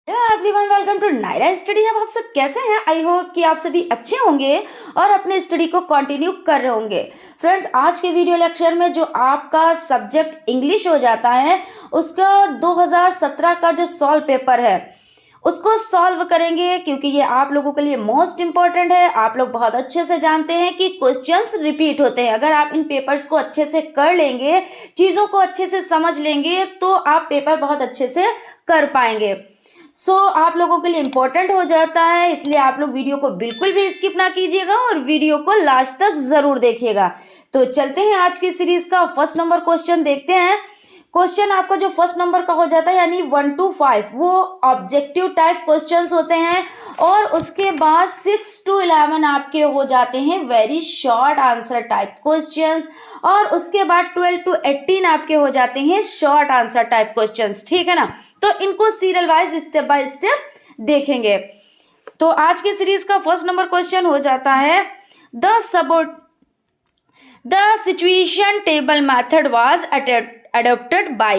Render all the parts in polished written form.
Everyone, welcome to Nayra study. अब आप सब कैसे हैं? आई होप कि आप सभी अच्छे होंगे और अपने स्टडी को कंटिन्यू कर रहे होंगे। फ्रेंड्स, आज के वीडियो लेक्चर में जो आपका सब्जेक्ट इंग्लिश हो जाता है उसका 2017 का जो सॉल्व पेपर है उसको सॉल्व करेंगे, क्योंकि ये आप लोगों के लिए मोस्ट इंपॉर्टेंट है। आप लोग बहुत अच्छे से जानते हैं कि क्वेश्चंस रिपीट होते हैं। अगर आप इन पेपर्स को अच्छे से कर लेंगे, चीज़ों को अच्छे से समझ लेंगे, तो आप पेपर बहुत अच्छे से कर पाएंगे। आप लोगों के लिए इम्पोर्टेंट हो जाता है, इसलिए आप लोग वीडियो को बिल्कुल भी स्किप ना कीजिएगा और वीडियो को लास्ट तक जरूर देखिएगा। तो चलते हैं आज की सीरीज का फर्स्ट नंबर क्वेश्चन देखते हैं। क्वेश्चन आपका जो फर्स्ट नंबर का हो जाता है यानी 1 to 5 वो ऑब्जेक्टिव टाइप क्वेश्चंस होते हैं, और उसके बाद 6 to 11 आपके हो जाते हैं very short answer type questions, और उसके बाद 12 to 18 आपके हो जाते हैं शॉर्ट आंसर टाइप क्वेश्चंस। ठीक है ना? तो इनको serial wise step by step देखेंगे। तो आज की सीरीज का फर्स्ट नंबर क्वेश्चन हो जाता है the situation table method was adopted by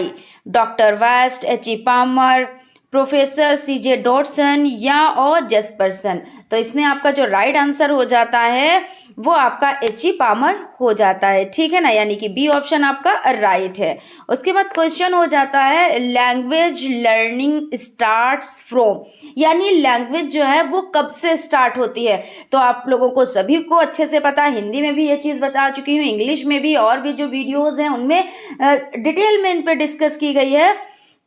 doctor West, H.E. Palmer, professor C.J. Dotson या और जेस्पर्सन। तो इसमें आपका जो राइट आंसर हो जाता है वो आपका H.E. पामर हो जाता है। ठीक है ना? यानी कि बी ऑप्शन आपका राइट है। उसके बाद क्वेश्चन हो जाता है लैंग्वेज लर्निंग स्टार्ट्स फ्रॉम, यानी लैंग्वेज जो है वो कब से स्टार्ट होती है। तो आप लोगों को सभी को अच्छे से पता है, हिंदी में भी ये चीज़ बता चुकी हूँ, इंग्लिश में भी, और भी जो वीडियोस हैं उनमें डिटेल में इन पे डिस्कस की गई है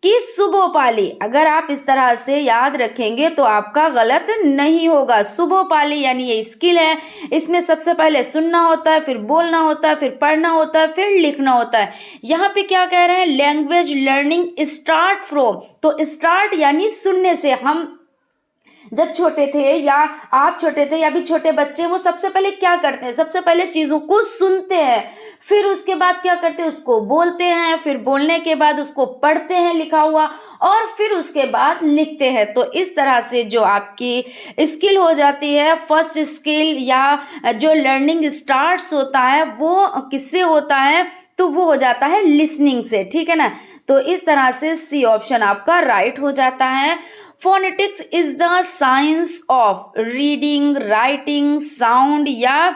कि सुबोपाली। अगर आप इस तरह से याद रखेंगे तो आपका गलत नहीं होगा। सुबोपाली यानी ये स्किल है, इसमें सबसे पहले सुनना होता है, फिर बोलना होता है, फिर पढ़ना होता है, फिर लिखना होता है। यहाँ पे क्या कह रहे हैं? लैंग्वेज लर्निंग स्टार्ट फ्रॉम, तो स्टार्ट यानी सुनने से। हम जब छोटे थे या आप छोटे थे या भी छोटे बच्चे, वो सबसे पहले क्या करते हैं? सबसे पहले चीज़ों को सुनते हैं, फिर उसके बाद क्या करते हैं? उसको बोलते हैं, फिर बोलने के बाद उसको पढ़ते हैं लिखा हुआ, और फिर उसके बाद लिखते हैं। तो इस तरह से जो आपकी स्किल हो जाती है, फर्स्ट स्किल या जो लर्निंग स्टार्ट्स होता है वो किससे होता है? तो वो हो जाता है लिसनिंग से। ठीक है ना? तो इस तरह से सी ऑप्शन आपका राइट हो जाता है। Phonetics is the science of reading, writing, sound या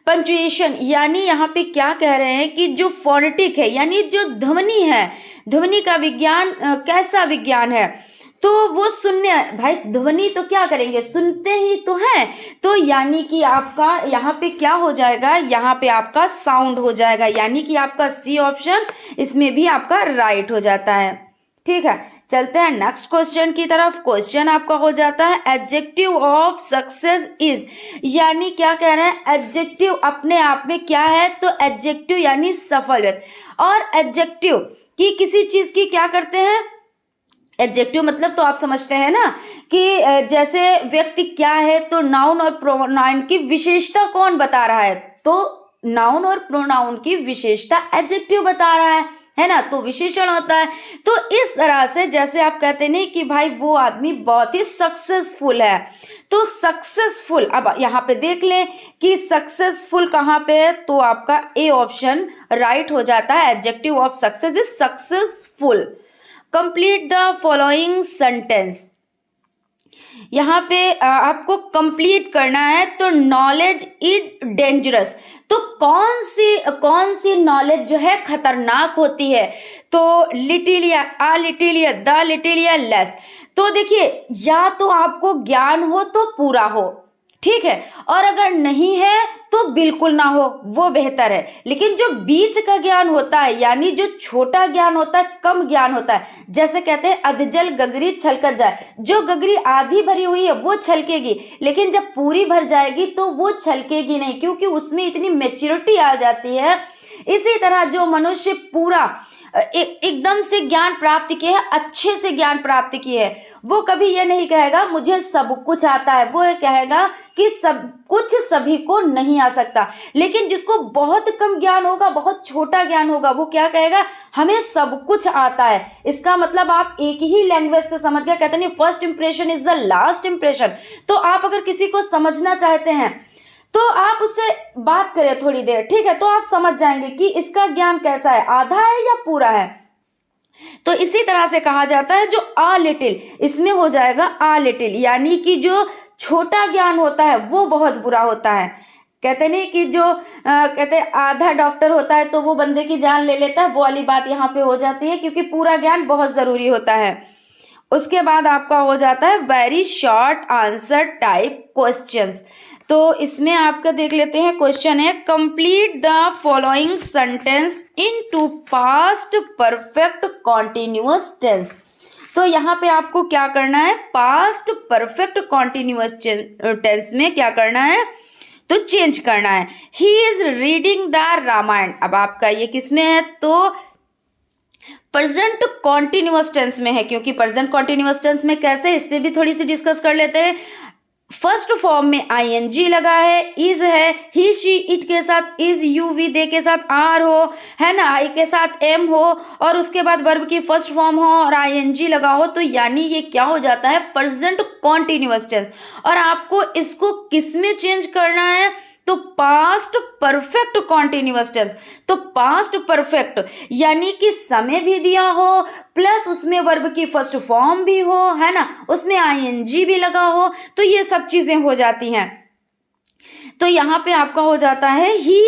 पंचुएशन। यानी यहाँ पे क्या कह रहे हैं कि जो फोनेटिक है यानी जो ध्वनि है, ध्वनि का विज्ञान कैसा विज्ञान है? तो वो सुनने, भाई ध्वनि तो क्या करेंगे? सुनते ही तो हैं। तो यानी कि आपका यहाँ पे क्या हो जाएगा? यहाँ पे आपका साउंड हो जाएगा, यानी कि आपका सी ऑप्शन इसमें भी आपका राइट हो जाता है। ठीक है, चलते हैं नेक्स्ट क्वेश्चन की तरफ। क्वेश्चन आपका हो जाता है एडजेक्टिव ऑफ सक्सेस इज, यानी क्या कह रहे हैं? एडजेक्टिव अपने आप में क्या है? तो एडजेक्टिव यानी सफल। और एडजेक्टिव की किसी चीज की क्या करते हैं? एडजेक्टिव मतलब तो आप समझते हैं ना कि जैसे व्यक्ति क्या है, तो नाउन और प्रोनाउन की विशेषता कौन बता रहा है? तो नाउन और प्रोनाउन की विशेषता एडजेक्टिव बता रहा है ना? तो विशेषण होता है। तो इस तरह से जैसे आप कहते नहीं कि भाई वो आदमी बहुत ही सक्सेसफुल है, तो सक्सेसफुल, अब यहाँ पे देख लें कि सक्सेसफुल कहाँ पे है, तो आपका ए ऑप्शन राइट हो जाता है। Adjective of success is successful. Complete the following sentence, यहाँ पे आपको कंप्लीट करना है। तो नॉलेज इज डेंजरस, तो कौन सी नॉलेज जो है खतरनाक होती है? तो लिटिल या अ लिटिल या द लिटिल या लेस। तो देखिए, या तो आपको ज्ञान हो तो पूरा हो, ठीक है, और अगर नहीं है तो बिल्कुल ना हो, वो बेहतर है। लेकिन जो बीच का ज्ञान होता है, यानी जो छोटा ज्ञान होता है, कम ज्ञान होता है, जैसे कहते हैं अधजल गगरी छलकत जाए। जो गगरी आधी भरी हुई है वो छलकेगी, लेकिन जब पूरी भर जाएगी तो वो छलकेगी नहीं, क्योंकि उसमें इतनी मैच्योरिटी आ जाती है। इसी तरह जो मनुष्य पूरा एकदम से ज्ञान प्राप्त किया है, अच्छे से ज्ञान प्राप्त किया है, वो कभी ये नहीं कहेगा मुझे सब कुछ आता है, वो ये कहेगा कि सब कुछ सभी को नहीं आ सकता। लेकिन जिसको बहुत कम ज्ञान होगा, बहुत छोटा ज्ञान होगा, वो क्या कहेगा? हमें सब कुछ आता है। इसका मतलब आप एक ही लैंग्वेज से समझ गए। कहते नहीं first impression is the last impression. तो आप अगर किसी को समझना चाहते हैं तो आप उससे बात करें थोड़ी देर, ठीक है, तो आप समझ जाएंगे कि इसका ज्ञान कैसा है, आधा है या पूरा है। तो इसी तरह से कहा जाता है जो आ लिटिल, इसमें हो जाएगा आ लिटिल, यानी कि जो छोटा ज्ञान होता है वो बहुत बुरा होता है। कहते नहीं कि जो कहते आधा डॉक्टर होता है तो वो बंदे की जान ले लेता है, वो वाली बात यहाँ पे हो जाती है, क्योंकि पूरा ज्ञान बहुत जरूरी होता है। उसके बाद आपका हो जाता है very short answer type questions. तो इसमें आपका देख लेते हैं, क्वेश्चन है complete the following sentence into past perfect continuous tense. तो यहाँ पे आपको क्या करना है, पास्ट परफेक्ट कॉन्टिन्यूअस टेंस में क्या करना है, तो चेंज करना है। He is reading the Ramayana. अब आपका ये किस में है, तो प्रेजेंट कॉन्टिन्यूअस टेंस में है, क्योंकि प्रेजेंट कॉन्टिन्यूअस टेंस में कैसे, इसमें भी थोड़ी सी डिस्कस कर लेते हैं। फर्स्ट फॉर्म में आईएनजी लगा है, इज है, ही शी इट के साथ इज, यू वी दे के साथ आर हो, है ना, आई के साथ एम हो, और उसके बाद वर्ब की फर्स्ट फॉर्म हो और आईएनजी लगा हो, तो यानी ये क्या हो जाता है, प्रेजेंट कॉन्टिन्यूअस टेंस। और आपको इसको किस में चेंज करना है, तो पास्ट परफेक्ट कॉन्टिन्यूअस टेंस। तो पास्ट परफेक्ट यानी कि समय भी दिया हो, प्लस उसमें वर्ब की फर्स्ट फॉर्म भी हो, है ना, उसमें आईएनजी भी लगा हो, तो ये सब चीजें हो जाती हैं। तो यहाँ पे आपका हो जाता है ही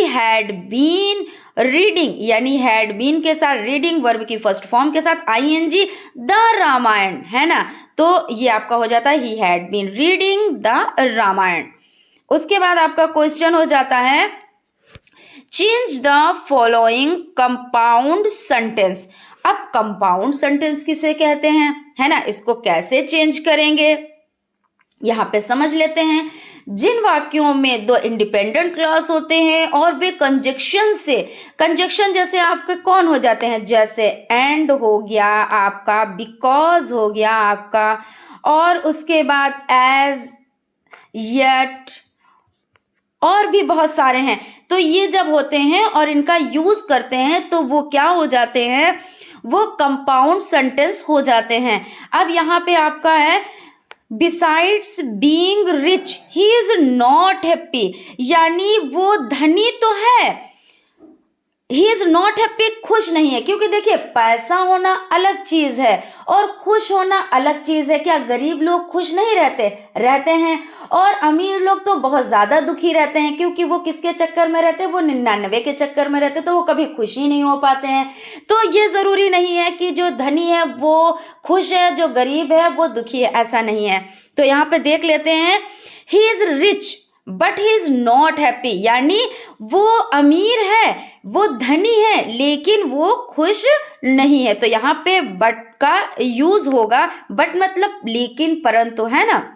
हैड बीन रीडिंग, यानी हैड बीन के साथ रीडिंग, वर्ब की फर्स्ट फॉर्म के साथ आईएनजी, द रामायण, है ना। तो ये आपका हो जाता है he had been reading the Ramayana. उसके बाद आपका क्वेश्चन हो जाता है change the following compound sentence. अब कंपाउंड सेंटेंस किसे कहते हैं, है ना, इसको कैसे चेंज करेंगे यहां पे समझ लेते हैं। जिन वाक्यों में दो इंडिपेंडेंट क्लॉज होते हैं और वे कंजक्शन जैसे आपके कौन हो जाते हैं, जैसे एंड हो गया आपका, बिकॉज हो गया आपका, और उसके बाद एज, येट, और भी बहुत सारे हैं। तो ये जब होते हैं और इनका यूज करते हैं तो वो क्या हो जाते हैं, वो कंपाउंड सेंटेंस हो जाते हैं। अब यहाँ पे आपका है besides being rich he is not happy, यानी वो धनी तो है, ही इज नॉट हैप्पी, खुश नहीं है। क्योंकि देखिए पैसा होना अलग चीज है और खुश होना अलग चीज है। क्या गरीब लोग खुश नहीं रहते हैं, और अमीर लोग तो बहुत ज्यादा दुखी रहते हैं, क्योंकि वो किसके चक्कर में रहते हैं, वो 99 के चक्कर में रहते हैं, तो वो कभी खुश ही नहीं हो पाते हैं। तो ये जरूरी नहीं है कि जो धनी है वो खुश है, जो गरीब है वो दुखी है, ऐसा नहीं है। तो यहाँ पे देख लेते हैं he is rich but he is not happy, यानी वो अमीर है, वो धनी है, लेकिन वो खुश नहीं है। तो यहाँ पे बट का यूज होगा, बट मतलब लेकिन, परंतु, है ना।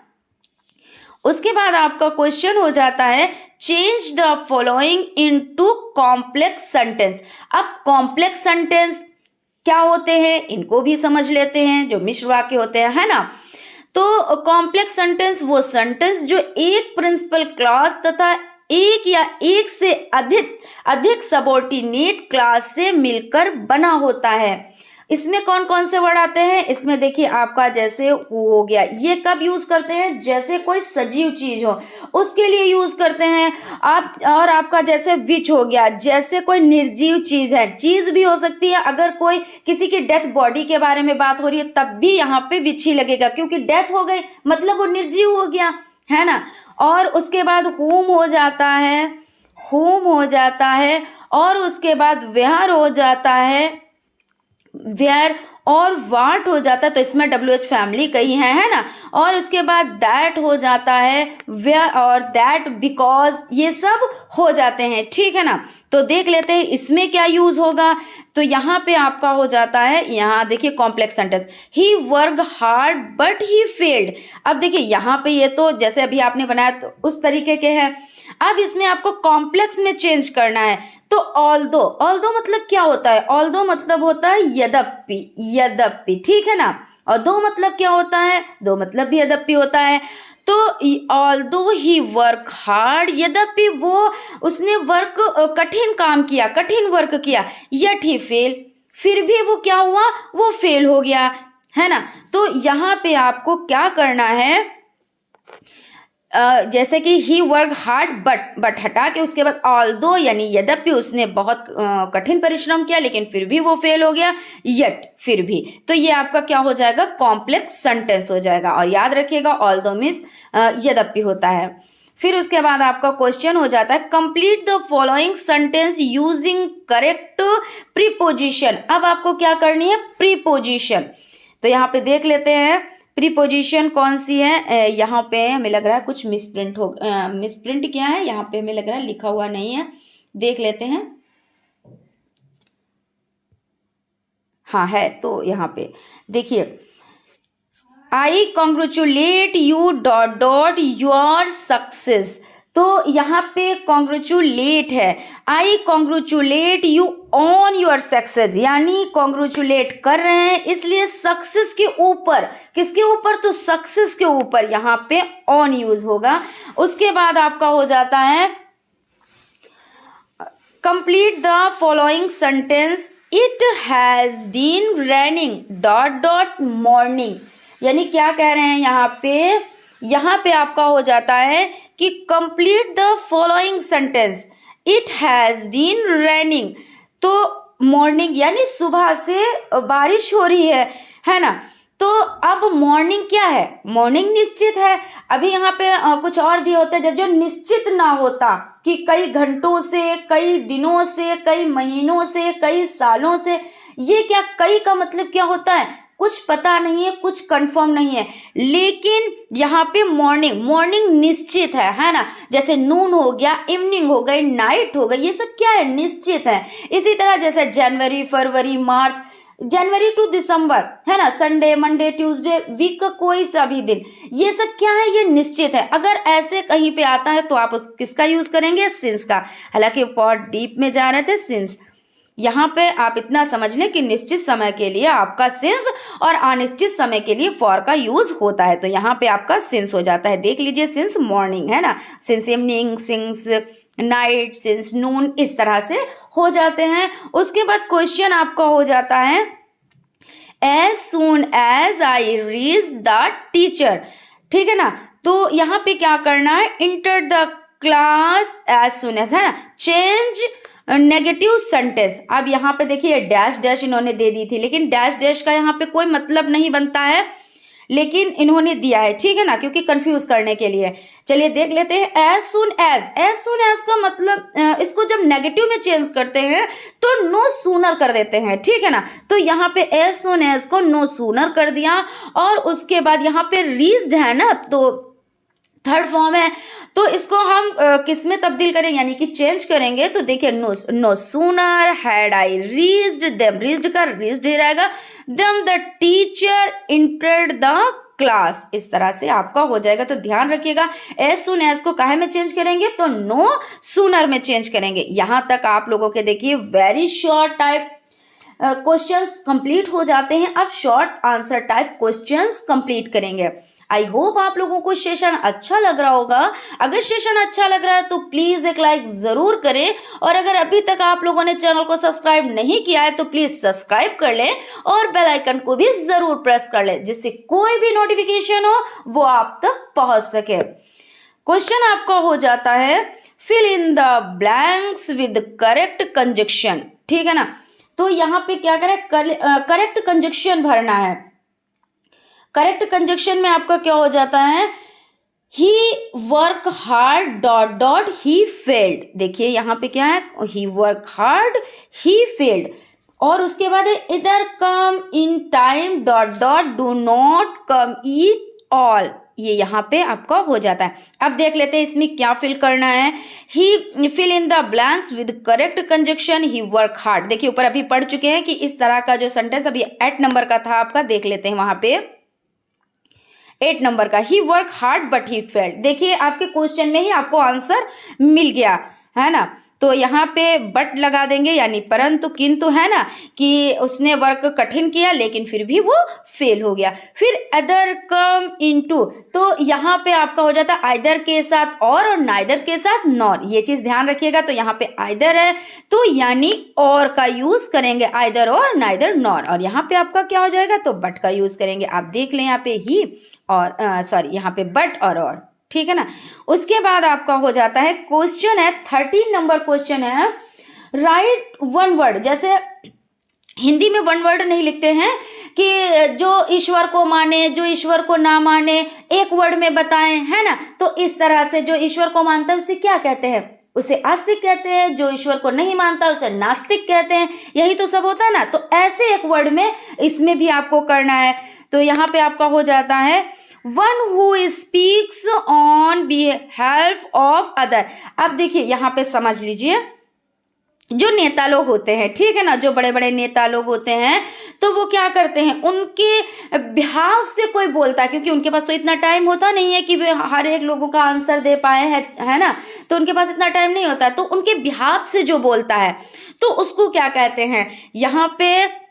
उसके बाद आपका क्वेश्चन हो जाता है change the following into complex sentence. अब कॉम्प्लेक्स सेंटेंस क्या होते हैं इनको भी समझ लेते हैं, जो मिश्र वाक्य होते हैं, है ना। तो कॉम्प्लेक्स सेंटेंस वो सेंटेंस जो एक प्रिंसिपल क्लॉज तथा एक या एक से अधिक सबऑर्डिनेट क्लॉज से मिलकर बना होता है। इसमें कौन कौन से वर्ड आते हैं, इसमें देखिए आपका जैसे हो गया, ये कब यूज करते हैं, जैसे कोई सजीव चीज हो उसके लिए यूज करते हैं आप। और आपका जैसे विच हो गया, जैसे कोई निर्जीव चीज है, चीज भी हो सकती है, अगर कोई किसी की डेथ बॉडी के बारे में बात हो रही है तब भी यहाँ पे विच ही लगेगा, क्योंकि डेथ हो गई मतलब वो निर्जीव हो गया, है ना। और उसके बाद होम हो जाता है, और उसके बाद वेयर हो जाता है, वेयर, और वाट हो जाता है, तो इसमें WH फैमिली कई है ना। और उसके बाद दैट हो जाता है, वेयर और दैट, बिकॉज, ये सब हो जाते हैं, ठीक है ना। तो देख लेते हैं इसमें क्या यूज होगा। तो यहाँ पे आपका हो जाता है, यहाँ देखिए complex sentence, he work hard but he failed. अब देखिए यहाँ पे ये तो जैसे अभी आपने बनाया तो उस तरीके के हैं। अब इसमें आपको कॉम्प्लेक्स में चेंज करना है। तो ऑल्दो मतलब क्या होता है, ऑल्दो मतलब होता है यद्यपि, ठीक है ना। और दो मतलब क्या होता है, दो मतलब भी यद्यपि होता है। तो ऑल्दो ही वर्क हार्ड, यद्यपि वो उसने कठिन वर्क किया, यट ही फेल, फिर भी वो क्या हुआ, वो फेल हो गया, है ना। तो यहाँ पे आपको क्या करना है, जैसे कि ही वर्क हार्ड बट हटा के उसके बाद ऑल्दो यानी यद्यपि उसने बहुत कठिन परिश्रम किया लेकिन फिर भी वो फेल हो गया, यट फिर भी। तो ये आपका क्या हो जाएगा, कॉम्प्लेक्स सेंटेंस हो जाएगा। और याद रखिएगा ऑल्दो मीन्स यद्यपि होता है। फिर उसके बाद आपका क्वेश्चन हो जाता है complete the following sentence using correct preposition. अब आपको क्या करनी है, प्रीपोजिशन। तो यहाँ पे देख लेते हैं प्रीपोजिशन कौन सी है। यहाँ पे हमें लग रहा है कुछ मिसप्रिंट किया है, यहाँ पे हमें लग रहा है लिखा हुआ नहीं है, देख लेते हैं। हाँ है, तो यहाँ पे देखिए I congratulate you dot dot your success. तो यहाँ पे कॉन्ग्रेचुलेट है, I congratulate you on your success, यानी कॉन्ग्रेचुलेट कर रहे हैं इसलिए सक्सेस के ऊपर, किसके ऊपर, तो सक्सेस के ऊपर यहाँ पे ऑन यूज होगा। उसके बाद आपका हो जाता है complete the following sentence it has been raining dot dot morning. यानी क्या कह रहे हैं यहाँ पे आपका हो जाता है कि complete the following sentence it has been raining. तो मॉर्निंग यानी सुबह से बारिश हो रही है ना। तो अब मॉर्निंग क्या है, मॉर्निंग निश्चित है। अभी यहाँ पे कुछ और दिए होते हैं जो निश्चित ना होता कि कई घंटों से, कई दिनों से, कई महीनों से, कई सालों से। ये क्या, कई का मतलब क्या होता है, कुछ पता नहीं है, कुछ कंफर्म नहीं है। लेकिन यहाँ पे मॉर्निंग निश्चित है ना। जैसे नून हो गया, इवनिंग हो गई, नाइट हो गई, ये सब क्या है, निश्चित है। इसी तरह जैसे जनवरी, फरवरी, मार्च, जनवरी टू दिसंबर है ना, संडे, मंडे, ट्यूसडे, वीक का कोई सा भी दिन, ये सब क्या है, ये निश्चित है। अगर ऐसे कहीं पे आता है तो आप उस किसका यूज करेंगे, सिंस का। हालांकि बहुत डीप में जा रहे थे सिंस। यहाँ पे आप इतना समझ लें कि निश्चित समय के लिए आपका सिंस और अनिश्चित समय के लिए फॉर का यूज होता है। तो यहाँ पे आपका सिंस हो जाता है। देख लीजिए सिंस मॉर्निंग है ना, since evening, since night, since noon, इस तरह से हो जाते हैं। उसके बाद क्वेश्चन आपका हो जाता है as soon as I reach the teacher. ठीक है ना। तो यहाँ पे क्या करना है, enter the class as soon as, है ना, चेंज नेगेटिव सेंटेंस। अब यहाँ पे देखिए डैश डैश इन्होंने दे दी थी, लेकिन डैश डैश का यहाँ पे कोई मतलब नहीं बनता है, लेकिन इन्होंने दिया है, ठीक है ना, क्योंकि कंफ्यूज करने के लिए। चलिए देख लेते हैं एज सून एज का मतलब इसको जब नेगेटिव में चेंज करते हैं तो नो सूनर कर देते हैं, ठीक है ना। तो यहाँ पे एज सून एज को नो सूनर कर दिया। और उसके बाद यहाँ पे रीच्ड है ना, तो थर्ड फॉर्म है, तो इसको हम किस में तब्दील करेंगे, यानी कि चेंज करेंगे। तो देखिए no sooner had I reached them, reached का रीच्ड ही रहेगा, them the teacher entered the class, इस तरह से आपका हो जाएगा। तो ध्यान रखिएगा एज सून एज को काहे में चेंज करेंगे, तो नो सूनर में चेंज करेंगे। यहां तक आप लोगों के देखिए very short type questions complete हो जाते हैं। अब short answer type questions complete करेंगे। आई होप आप लोगों को सेशन अच्छा लग रहा होगा। अगर सेशन अच्छा लग रहा है तो प्लीज एक लाइक जरूर करें, और अगर अभी तक आप लोगों ने चैनल को सब्सक्राइब नहीं किया है तो प्लीज सब्सक्राइब कर लें और बेल आइकन को भी जरूर प्रेस कर लें, जिससे कोई भी नोटिफिकेशन हो वो आप तक पहुंच सके। क्वेश्चन आपका हो जाता है fill in the blanks with correct conjunction, ठीक है ना। तो यहाँ पे क्या करें, करेक्ट कंजक्शन भरना है। करेक्ट कंजक्शन में आपका क्या हो जाता है, he work hard dot dot he failed. देखिए यहाँ पे क्या है, he work hard he failed. और उसके बाद इधर come in time dot dot do not come at all, ये यहाँ पे आपका हो जाता है। अब देख लेते हैं इसमें क्या फिल करना है। ही fill in the blanks with correct conjunction he work hard. देखिए ऊपर अभी पढ़ चुके हैं कि इस तरह का जो सेंटेंस अभी 8 नंबर का था आपका, देख लेते हैं वहां पे 8 नंबर का, he work hard but he failed. देखिए आपके क्वेश्चन में ही आपको आंसर मिल गया है ना। तो यहाँ पे बट लगा देंगे, यानी परंतु किंतु, है ना, कि उसने वर्क कठिन किया लेकिन फिर भी वो फेल हो गया। फिर अदर कम इनटू, तो यहाँ पे आपका हो जाता है आइदर के साथ और नाइदर के साथ नॉर, ये चीज ध्यान रखिएगा। तो यहाँ पे आइदर है तो यानी और का यूज करेंगे, आइदर और नाइदर नॉर। और यहाँ पे आपका क्या हो जाएगा, तो बट का यूज करेंगे। आप देख लें यहाँ पे ही और सॉरी यहाँ पे बट और ठीक है ना। उसके बाद आपका हो जाता है क्वेश्चन है 13 नंबर क्वेश्चन है, राइट वन वर्ड। जैसे हिंदी में वन वर्ड नहीं लिखते हैं कि जो ईश्वर को माने, जो ईश्वर को ना माने, एक वर्ड में बताएं, है ना। तो इस तरह से जो ईश्वर को मानता है उसे क्या कहते हैं, उसे आस्तिक कहते हैं। जो ईश्वर को नहीं मानता उसे नास्तिक कहते हैं। यही तो सब होता है ना। तो ऐसे एक वर्ड में इसमें भी आपको करना है। तो यहाँ पे आपका हो जाता है one who speaks on behalf of other. अब देखिए यहाँ पे समझ लीजिए, जो नेता लोग होते हैं, ठीक है ना, जो बड़े बड़े नेता लोग होते हैं, तो वो क्या करते हैं, उनके बिहाफ से कोई बोलता है, क्योंकि उनके पास तो इतना टाइम होता नहीं है कि वे हर एक लोगों का आंसर दे पाए, है ना। तो उनके पास इतना टाइम नहीं होता, तो उनके बिहाफ से जो बोलता है तो उसको क्या कहते हैं यहाँ पे।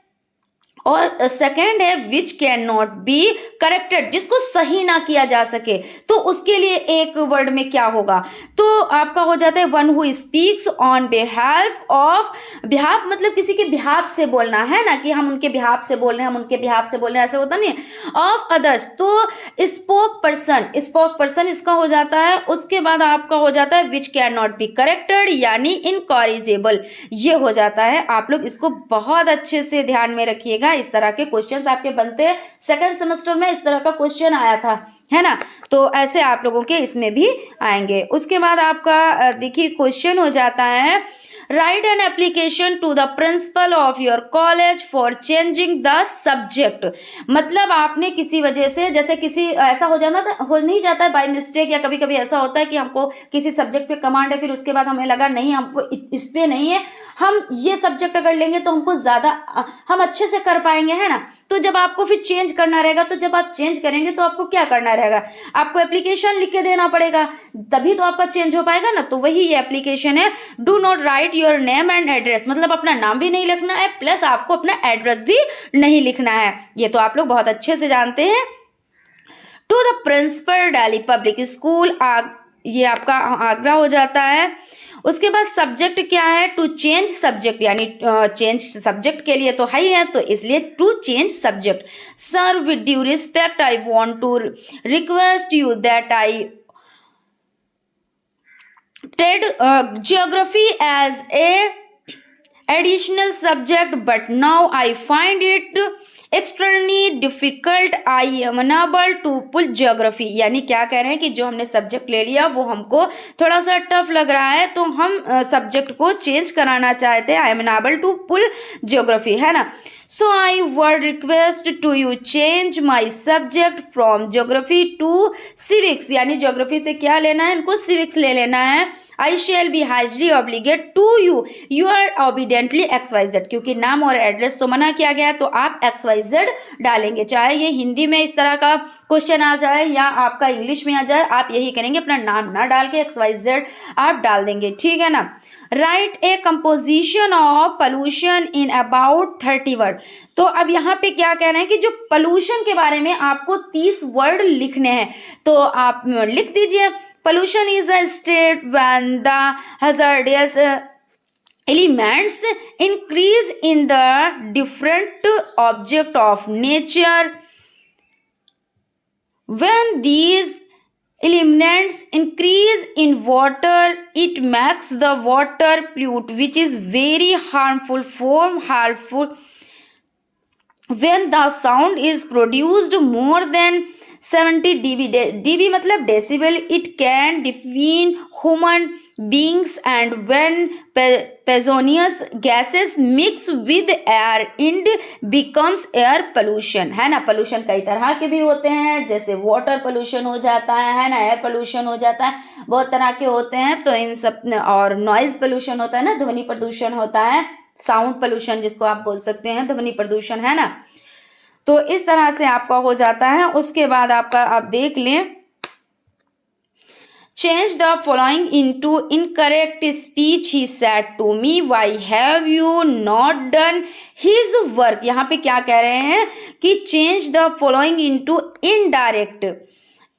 और सेकेंड है which can not be corrected, जिसको सही ना किया जा सके, तो उसके लिए एक वर्ड में क्या होगा। तो आपका हो जाता है one who speaks on behalf of, behalf मतलब किसी के बिहाफ से बोलना, है ना, कि हम उनके बिहाफ से बोल रहे हैं, हम उनके बिहाफ से बोल रहे हैं, ऐसा होता नहीं है। ऑफ अदर्स, तो स्पोक पर्सन, स्पोक पर्सन इसका हो जाता है। उसके बाद आपका हो जाता है which can not be corrected, यानी इनकॉरिजेबल, ये हो जाता है। आप लोग इसको बहुत अच्छे से ध्यान में रखिएगा। इस तरह के क्वेश्चंस आपके बनते हैं, सेकंड सेमेस्टर में इस तरह का क्वेश्चन आया था, है ना। तो ऐसे आप लोगों के इसमें भी आएंगे। उसके बाद आपका देखिए क्वेश्चन हो जाता है write an application to the principal of your college for changing the subject. मतलब आपने किसी वजह से, जैसे किसी ऐसा हो जाना हो नहीं जाता है बाय मिस्टेक, या कभी कभी ऐसा होता है कि हमको किसी सब्जेक्ट पे कमांड है, फिर उसके बाद हमें लगा नहीं हमको इस पे नहीं है, हम ये सब्जेक्ट अगर लेंगे तो हमको ज़्यादा हम अच्छे से कर पाएंगे, है ना। तो जब आपको फिर चेंज करना रहेगा, तो जब आप चेंज करेंगे तो आपको क्या करना रहेगा, आपको एप्लीकेशन लिख के देना पड़ेगा, तभी तो आपका चेंज हो पाएगा ना। तो वही ये एप्लीकेशन है। Do not right your name and address, मतलब अपना नाम भी नहीं लिखना है, प्लस आपको अपना एड्रेस भी नहीं लिखना है। ये तो आप लोग बहुत अच्छे से जानते हैं। To the principal Delhi public school, ये आपका आगरा हो जाता है। उसके बाद सब्जेक्ट क्या है, टू चेंज सब्जेक्ट, यानी चेंज सब्जेक्ट के लिए तो हाई है, तो इसलिए to change subject. Sir with due respect I want to request you that I ted geography as a additional subject, but now I find it extremely difficult. I am unable to pull geography, यानी क्या कह रहे हैं कि जो हमने subject ले लिया वो हमको थोड़ा सा टफ लग रहा है, तो हम सब्जेक्ट को चेंज कराना चाहते हैं। I am unable to pull geography, है ना। So I would request to you change my subject from geography to civics, यानी geography से क्या लेना है, इनको civics ले लेना है। I shall be highly obligated to you. You are obediently XYZ, क्योंकि नाम और एड्रेस तो मना किया गया है, तो आप XYZ डालेंगे। चाहे ये हिंदी में इस तरह का क्वेश्चन आ जाए या आपका इंग्लिश में आ जाए, आप यही करेंगे, अपना नाम ना डाल के XYZ आप डाल देंगे, ठीक है ना। Right A composition of pollution in about 30 word. तो अब यहाँ पे क्या कह रहे हैं कि जो पोल्यूशन के बारे में आपको 30 वर्ड लिखने हैं, तो आप लिख दीजिए। Pollution is a state when the hazardous elements increase in the different object of nature. When these elements increase in water, it makes the water pollute, which is very harmful. When the sound is produced more than 70 dB, dB मतलब decibel, it can deafen human beings and when poisonous gases mix with air and becomes air pollution, है ना। Pollution कई तरह के भी होते हैं, जैसे वाटर पोल्यूशन हो जाता है ना, एयर पोल्यूशन हो जाता है, बहुत तरह के होते हैं। तो इन सब, और नॉइज पोल्यूशन होता है ना, ध्वनि प्रदूषण होता है, साउंड पोल्यूशन जिसको आप बोल सकते हैं, ध्वनि प्रदूषण, है ना। तो इस तरह से आपका हो जाता है। उसके बाद आपका आप देख लें, change the following into incorrect speech, he said to me why have you not done his work. यहाँ पे क्या कह रहे हैं कि change the following into indirect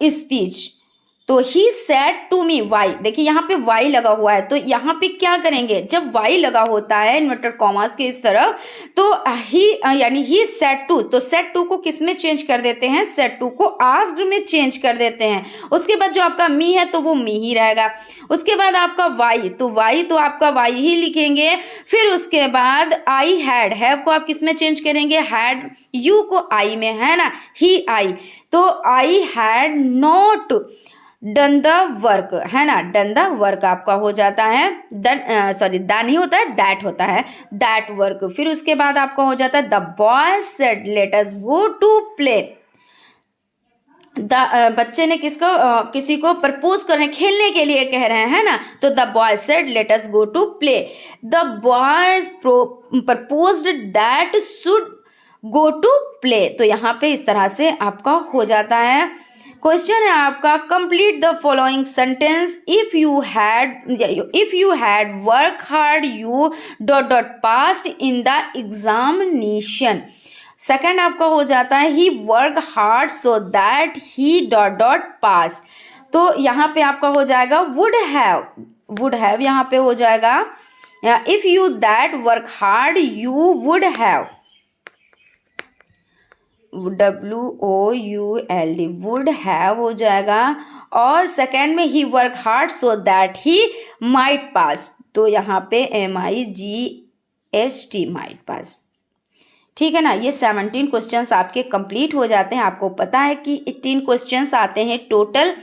speech. तो he said to me why, देखिए यहाँ पे वाई लगा हुआ है, तो यहाँ पे क्या करेंगे, जब वाई लगा होता है इन्वर्टेड कॉमास के इस तरफ, तो ही यानी ही सेड टू, तो सेड टू को किस में चेंज कर देते हैं, सेड टू को आस्क्ड में चेंज कर देते हैं। उसके बाद जो आपका मी है तो वो मी ही रहेगा। उसके बाद आपका वाई, तो वाई तो आपका वाई ही लिखेंगे। फिर उसके बाद आई हैड, हैव को आप किस में चेंज करेंगे, हैड, यू को आई में, है ना, ही आई, तो I had not done the work, है ना, डन द वर्क आपका हो जाता है डन, सॉरी द नहीं होता है, दैट होता है, दैट वर्क। फिर उसके बाद आपका हो जाता है the boy said let us go to play, बच्चे ने किसको किसी को प्रपोज करने खेलने के लिए कह रहे हैं ना, तो the boy said let us go to play, the boys proposed that should go to play, तो यहाँ पे इस तरह से आपका हो जाता है। क्वेश्चन है आपका, complete the following sentence, if you had work hard you dot dot passed in the examination. Second आपका हो जाता है, he work hard so that he dot dot pass, तो यहाँ पे आपका हो जाएगा वुड हैव यहाँ पे हो जाएगा, if you that work hard you would have, WOULD, would have हो जाएगा। और सेकेंड में he work hard so that he might pass, तो यहाँ पे MIGST माइट पास, ठीक है ना। ये 17 क्वेश्चंस आपके कंप्लीट हो जाते हैं। आपको पता है कि 18 क्वेश्चंस आते हैं टोटल।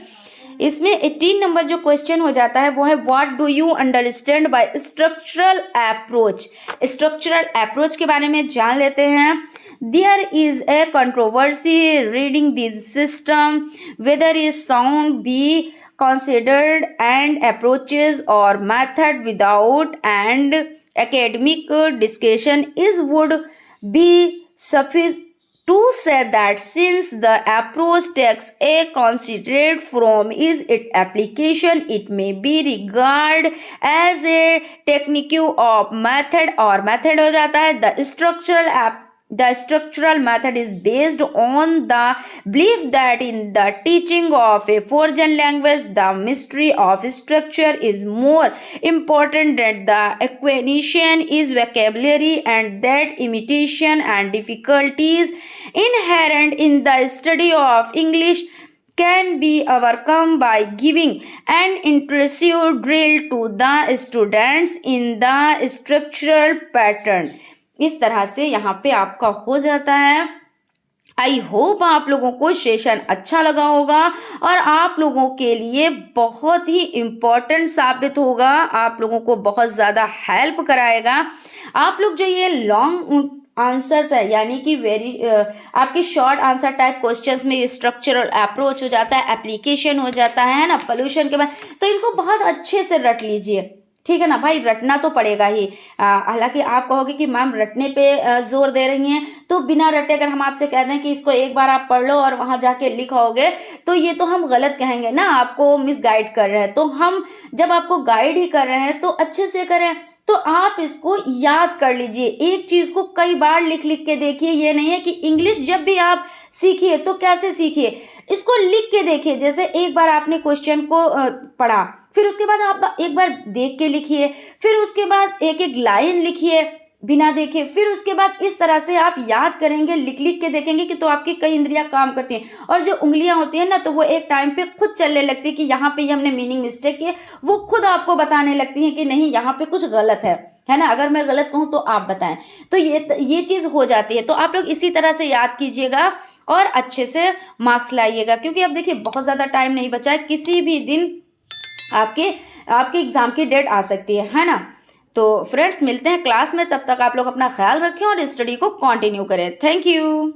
इसमें 18 नंबर जो क्वेश्चन हो जाता है वो है what do you understand by structural approach. Structural approach के बारे में जान लेते हैं। There is a controversy reading this system whether is sound be considered and approaches or method without and academic discussion is would be suffice to say that since the approach takes a considered from is its application, it may be regarded as a technique of method or method हो जाता है। The structural method is based on the belief that in the teaching of a foreign language, the mystery of structure is more important than the acquisition is vocabulary, and that imitation and difficulties inherent in the study of English can be overcome by giving an intensive drill to the students in the structural pattern। इस तरह से यहाँ पे आपका हो जाता है। I hope आप लोगों को सेशन अच्छा लगा होगा और आप लोगों के लिए बहुत ही इम्पोर्टेंट साबित होगा, आप लोगों को बहुत ज़्यादा हेल्प कराएगा। आप लोग जो ये लॉन्ग आंसर्स है यानी कि आपके शॉर्ट आंसर टाइप क्वेश्चंस में स्ट्रक्चरल अप्रोच हो जाता है, एप्लीकेशन हो जाता है ना, पोल्यूशन के बाद, तो इनको बहुत अच्छे से रट लीजिए, ठीक है ना भाई, रटना तो पड़ेगा ही। हालांकि आप कहोगे कि मैम रटने पे जोर दे रही हैं, तो बिना रटे अगर हम आपसे कह दें कि इसको एक बार आप पढ़ लो और वहाँ जाके लिखोगे तो ये तो हम गलत कहेंगे ना, आपको मिस गाइड कर रहे हैं। तो हम जब आपको गाइड ही कर रहे हैं तो अच्छे से करें, तो आप इसको याद कर लीजिए। एक चीज़ को कई बार लिख लिख के देखिए। ये नहीं है कि इंग्लिश जब भी आप सीखिए तो कैसे सीखिए, इसको लिख के देखिए। जैसे एक बार आपने क्वेश्चन को पढ़ा, फिर उसके बाद आप एक बार देख के लिखिए, फिर उसके बाद एक एक लाइन लिखिए बिना देखे, फिर उसके बाद इस तरह से आप याद करेंगे, लिख लिख के देखेंगे कि तो आपकी कई इंद्रियां काम करती हैं। और जो उंगलियां होती हैं ना, तो वो एक टाइम पे खुद चलने लगती है कि यहाँ पे हमने मीनिंग मिस्टेक किया, वो खुद आपको बताने लगती हैं कि नहीं यहाँ पे कुछ गलत है ना। अगर मैं गलत कहूँ तो आप बताएं, तो ये चीज़ हो जाती है। तो आप लोग इसी तरह से याद कीजिएगा और अच्छे से मार्क्स लाइएगा, क्योंकि अब देखिए बहुत ज़्यादा टाइम नहीं बचा है, किसी भी दिन आपके एग्ज़ाम की डेट आ सकती है ना। तो फ्रेंड्स मिलते हैं क्लास में, तब तक आप लोग अपना ख्याल रखें और स्टडी को कंटिन्यू करें। Thank you.